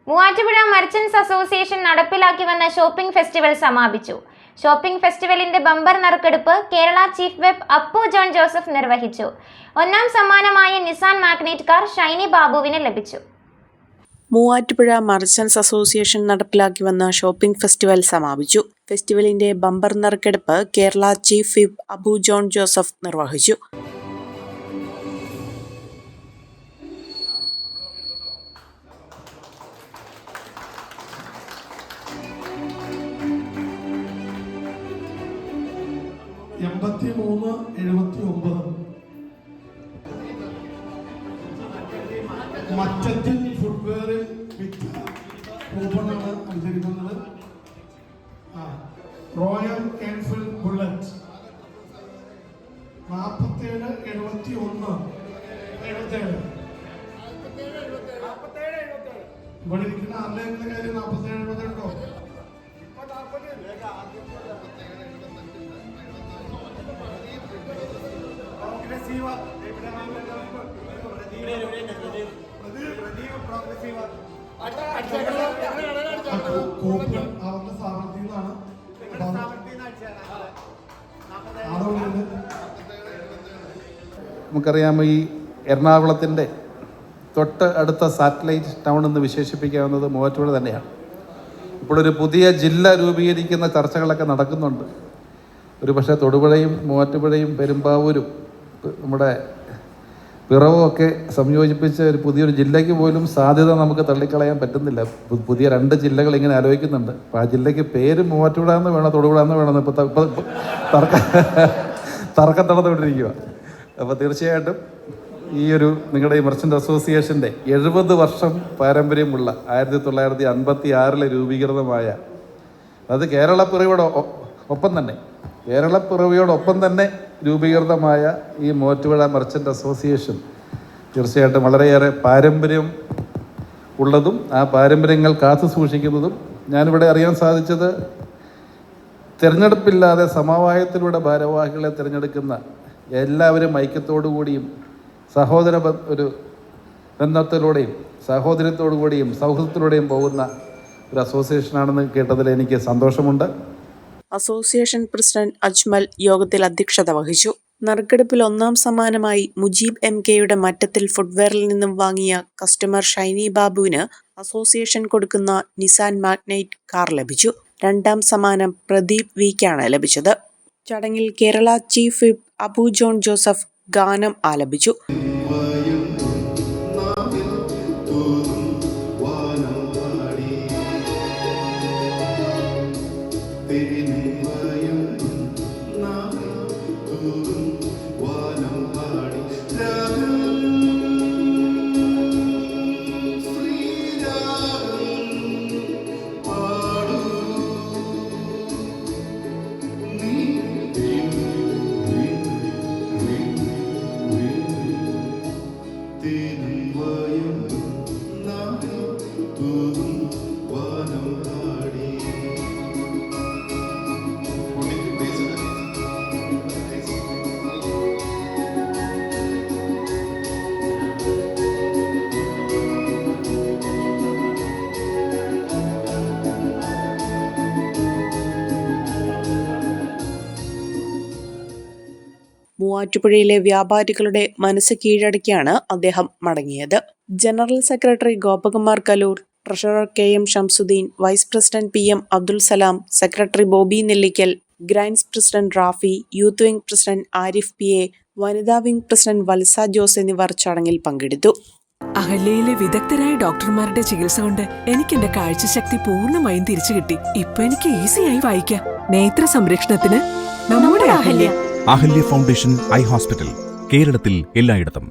Muvattupuzha merchants association നടപ്പിലാക്കി വന്ന shopping festival സമാപിച്ചു. ഷോപ്പിംഗ് ഫെസ്റ്റിവലിന്റെ ബമ്പർ നറുക്കെടുപ്പ് Kerala chief whip Appu John Joseph നിർവഹിച്ചു. ഒന്നാം സമ്മാനമായ നിസാൻ മാഗ്നൈറ്റ് കാർ ഷൈനി ബാബുവിന് ലഭിച്ചു. മൂവാറ്റുപുഴ മർച്ചന്റ്സ് അസോസിയേഷൻ നടപ്പിലാക്കി വന്ന ഷോപ്പിംഗ് ഫെസ്റ്റിവൽ സമാപിച്ചു. ഫെസ്റ്റിവലിന്റെ ബമ്പർ നറുക്കെടുപ്പ് Kerala chief whip Appu John Joseph നിർവഹിച്ചു. മറ്റത്തിൽ ഫുട്വെയറിൽ വിറ്റ കൂപ്പണാണ് അനുസരിക്കുന്നത്. റോയൽ എൻഫീൽഡ് ബുള്ളറ്റ് 4771 ഇവിടെ ഇരിക്കുന്ന ആരുടെയെങ്കിലും കാര്യം 47 ഉണ്ടോ? കൂപ്പൺ അവരുടെ സ്ഥാപനത്തിൽ നിന്നാണ്. നമുക്കറിയാം, ഈ എറണാകുളത്തിൻ്റെ തൊട്ട് അടുത്ത സാറ്റലൈറ്റ് ടൗൺ എന്ന് വിശേഷിപ്പിക്കാവുന്നത് മൂവാറ്റുപുഴ തന്നെയാണ്. ഇപ്പോഴൊരു പുതിയ ജില്ല രൂപീകരിക്കുന്ന ചർച്ചകളൊക്കെ നടക്കുന്നുണ്ട്. ഒരു പക്ഷേ തൊടുപുഴയും മൂവാറ്റുപുഴയും പെരുമ്പാവൂരും നമ്മുടെ പിറവും ഒക്കെ സംയോജിപ്പിച്ച ഒരു പുതിയൊരു ജില്ലയ്ക്ക് പോലും സാധ്യത നമുക്ക് തള്ളിക്കളയാൻ പറ്റുന്നില്ല. പുതിയ 2 ജില്ലകൾ ഇങ്ങനെ ആലോചിക്കുന്നുണ്ട്. അപ്പോൾ ആ ജില്ലയ്ക്ക് പേര് മൂവാറ്റുപുഴ എന്ന് വേണോ തൊടുപുഴ എന്ന് വേണമെന്ന് ഇപ്പോൾ തർക്കം നടന്നുകൊണ്ടിരിക്കുക. അപ്പോൾ തീർച്ചയായിട്ടും ഈ ഒരു നിങ്ങളുടെ ഈ മർച്ചൻ്റ് അസോസിയേഷൻ്റെ 70 വർഷം പാരമ്പര്യമുള്ള 1956 രൂപീകൃതമായ, അത് കേരളപ്പിറവിയോടൊപ്പം തന്നെ രൂപീകൃതമായ ഈ മൂവാറ്റുപുഴ മർച്ചൻ്റ് അസോസിയേഷൻ തീർച്ചയായിട്ടും വളരെയേറെ പാരമ്പര്യം ഉള്ളതും ആ പാരമ്പര്യങ്ങൾ കാത്തു സൂക്ഷിക്കുന്നതും, ഞാനിവിടെ അറിയാൻ സാധിച്ചത്, തിരഞ്ഞെടുപ്പില്ലാതെ സമവായത്തിലൂടെ ഭാരവാഹികളെ തിരഞ്ഞെടുക്കുന്ന എല്ലാവരും ഐക്യത്തോടു കൂടിയും ഒരു ബന്ധത്തിലൂടെയും സാഹോദര്യത്തോടു കൂടിയും സൗഹൃദത്തിലൂടെയും പോകുന്ന ഒരു അസോസിയേഷനാണെന്ന് കേട്ടതിൽ എനിക്ക് സന്തോഷമുണ്ട്. അസോസിയേഷൻ പ്രസിഡന്റ് അജ്മൽ യോഗത്തിൽ അധ്യക്ഷത വഹിച്ചു. നറുക്കെടുപ്പിൽ 1-ാം സമ്മാനമായി മുജീബ് MKയുടെ മറ്റത്തിൽ ഫുട്വെയറിൽ നിന്നും വാങ്ങിയ കസ്റ്റമർ ഷൈനി ബാബുവിന് അസോസിയേഷൻ കൊടുക്കുന്ന നിസാൻ മാഗ്നൈറ്റ് കാർ ലഭിച്ചു. 2-ാം സമ്മാനം പ്രദീപ് വിക്കാണ് ലഭിച്ചത്. ചടങ്ങിൽ Kerala chief whip Appu John Joseph ഗാനം ആലപിച്ചു. മൂവാറ്റുപുഴയിലെ വ്യാപാരികളുടെ മനസ്സ് കീഴടക്കിയാണ് അദ്ദേഹം മടങ്ങിയത്. General secretary Gopakumar Kaloor, treasurer KM Shamsuddeen, vice president PM Abdul Salam, secretary Bobby Nellikkal, ഗ്രൈൻസ് president Rafi, youth wing president Arif PA, വനിതാ വിംഗ് പ്രസിഡന്റ് വത്സ ജോസ് എന്നിവർ ചടങ്ങിൽ പങ്കെടുത്തു. അഹല്യയിലെ വിദഗ്ധരായ ഡോക്ടർമാരുടെ ചികിത്സ കൊണ്ട് എനിക്ക് എന്റെ കാഴ്ചശക്തി പൂർണ്ണമായും തിരിച്ചു കിട്ടി. ഇപ്പൊ എനിക്ക് ഈസിയായി വായിക്കാം. നേത്ര സംരക്ഷണത്തിന് നമ്മുടെ Ahalya. Ahalya foundation eye hospital, കേരളത്തിൽ എല്ലായിടത്തും.